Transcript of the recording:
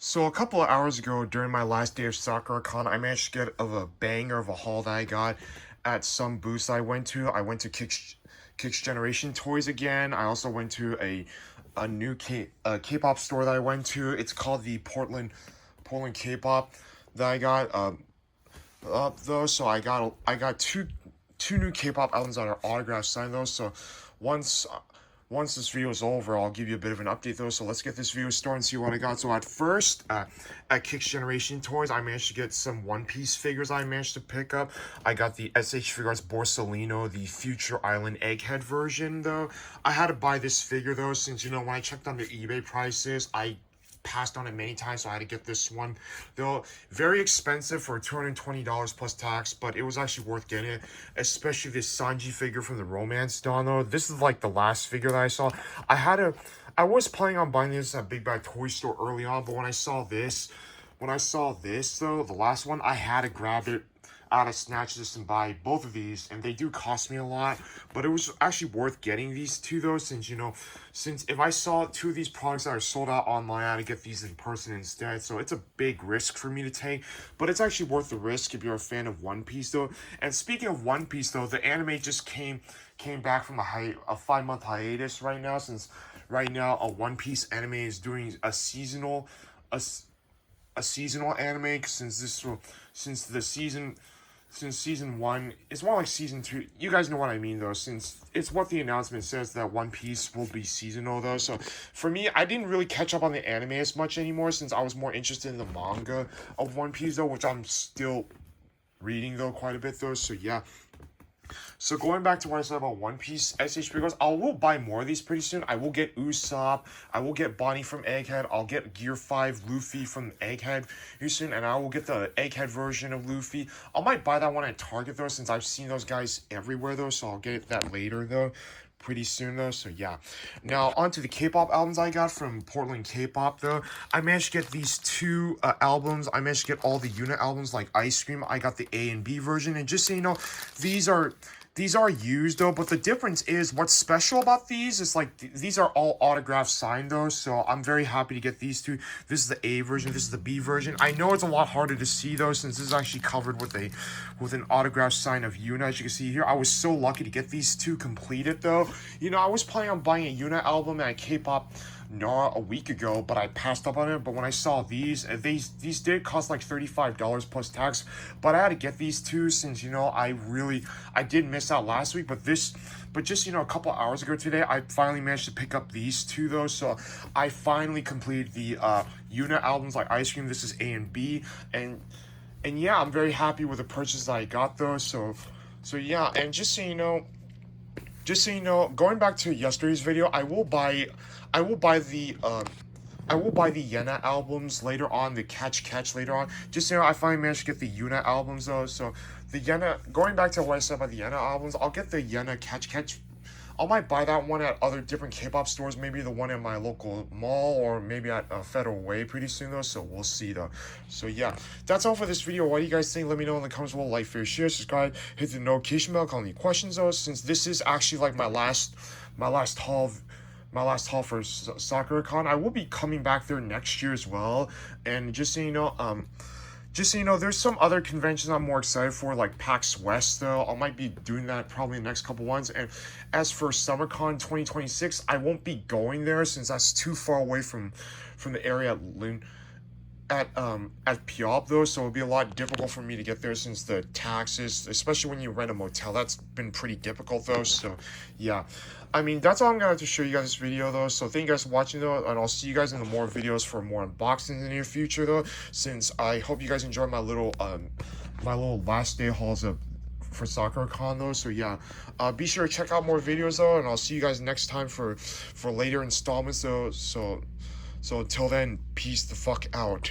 So a couple of hours ago, during my last day of Sakura I managed to get a banger of a haul that I got at some booths I went to. I went to Kicks Generation Toys again. I also went to a new K-pop store that I went to. It's called the Portland K-pop that I got up though. So I got two new K-pop albums that are autographed signed though. So once once this video is over, I'll give you a bit of an update though. So let's get this video started and see what I got. So at first, at Kicks Generation Toys, I managed to get some One Piece figures I managed to pick up. I got the SH Figuarts Borsalino, the Future Island Egghead version though. I had to buy this figure though, since when I checked on the eBay prices, I passed on it many times, so I had to get this one. Though very expensive for $220 plus tax, but it was actually worth getting it, especially this Sanji figure from the Romance Dawn though. This is like the last figure that I saw. I was planning on buying this at Big Bad Toy Store early on, but when I saw this though, the last one, I had to grab it. I had to snatch this and buy both of these, and they do cost me a lot, but it was actually worth getting these two though, since since if I saw two of these products that are sold out online, I had to get these in person instead. So it's a big risk for me to take, but it's actually worth the risk if you're a fan of One Piece though. And speaking of One Piece though, the anime just came back from a 5-month hiatus right now, since right now a One Piece anime is doing a seasonal anime, since season 1, it's more like season 2. You guys know what I mean though, since it's what the announcement says, that One Piece will be seasonal though. So for me, I didn't really catch up on the anime as much anymore, since I was more interested in the manga of One Piece though, which I'm still reading though quite a bit though. So yeah. So going back to what I said about One Piece SH figures, I will buy more of these pretty soon. I will get Usopp, I will get Bonnie from Egghead, I'll get Gear 5 Luffy from Egghead pretty soon, and I will get the Egghead version of Luffy. I might buy that one at Target though, since I've seen those guys everywhere though, so I'll get that later though. Pretty soon though, so yeah. Now onto the K-pop albums I got from Portland K-pop though. I managed to get these two albums. I managed to get all the unit albums like Ice Cream. I got the A and B version, and just so you know, these are used though, but the difference is what's special about these is like these are all autograph signed though, so I'm very happy to get these two. This is the A version, this is the B version. I know it's a lot harder to see though, since this is actually covered with an autograph sign of Yuna. As you can see here, I was so lucky to get these two completed though. I was planning on buying a Yuna album at K-pop Nara a week ago, but I passed up on it. But when I saw these did cost like $35 plus tax, but I had to get these two, since I did miss out last week, but just a couple hours ago today, I finally managed to pick up these two though. So I finally completed the Yuna albums like Ice Cream. This is A and B, and yeah, I'm very happy with the purchase that I got though. So yeah, and just so you know, going back to yesterday's video, I will buy the Yena albums later on, the Catch later on. Just so I finally managed to get the Yuna albums though. So the Yena, going back to what I said about the Yena albums, I'll get the Yena Catch. I might buy that one at other different K-pop stores, maybe the one in my local mall, or maybe at Federal Way pretty soon though, so we'll see though. So yeah, that's all for this video. What do you guys think? Let me know in the comments below. Like, favorite, share, subscribe, hit the notification bell, call any questions though, since this is actually like my last haul for Sakura. I will be coming back there next year as well. And just so you know, there's some other conventions I'm more excited for, like PAX West though. I might be doing that probably in the next couple ones. And as for SummerCon 2026, I won't be going there, since that's too far away from the area at Puyallup though, so it'll be a lot difficult for me to get there, since the taxes, especially when you rent a motel, that's been pretty difficult though. So yeah, I mean, that's all I'm gonna have to show you guys this video though. So thank you guys for watching though, and I'll see you guys in the more videos for more unboxings in the near future though, since I hope you guys enjoy my little last day hauls for Sakura though. So yeah, be sure to check out more videos though, and I'll see you guys next time for later installments though. So until then, peace the fuck out.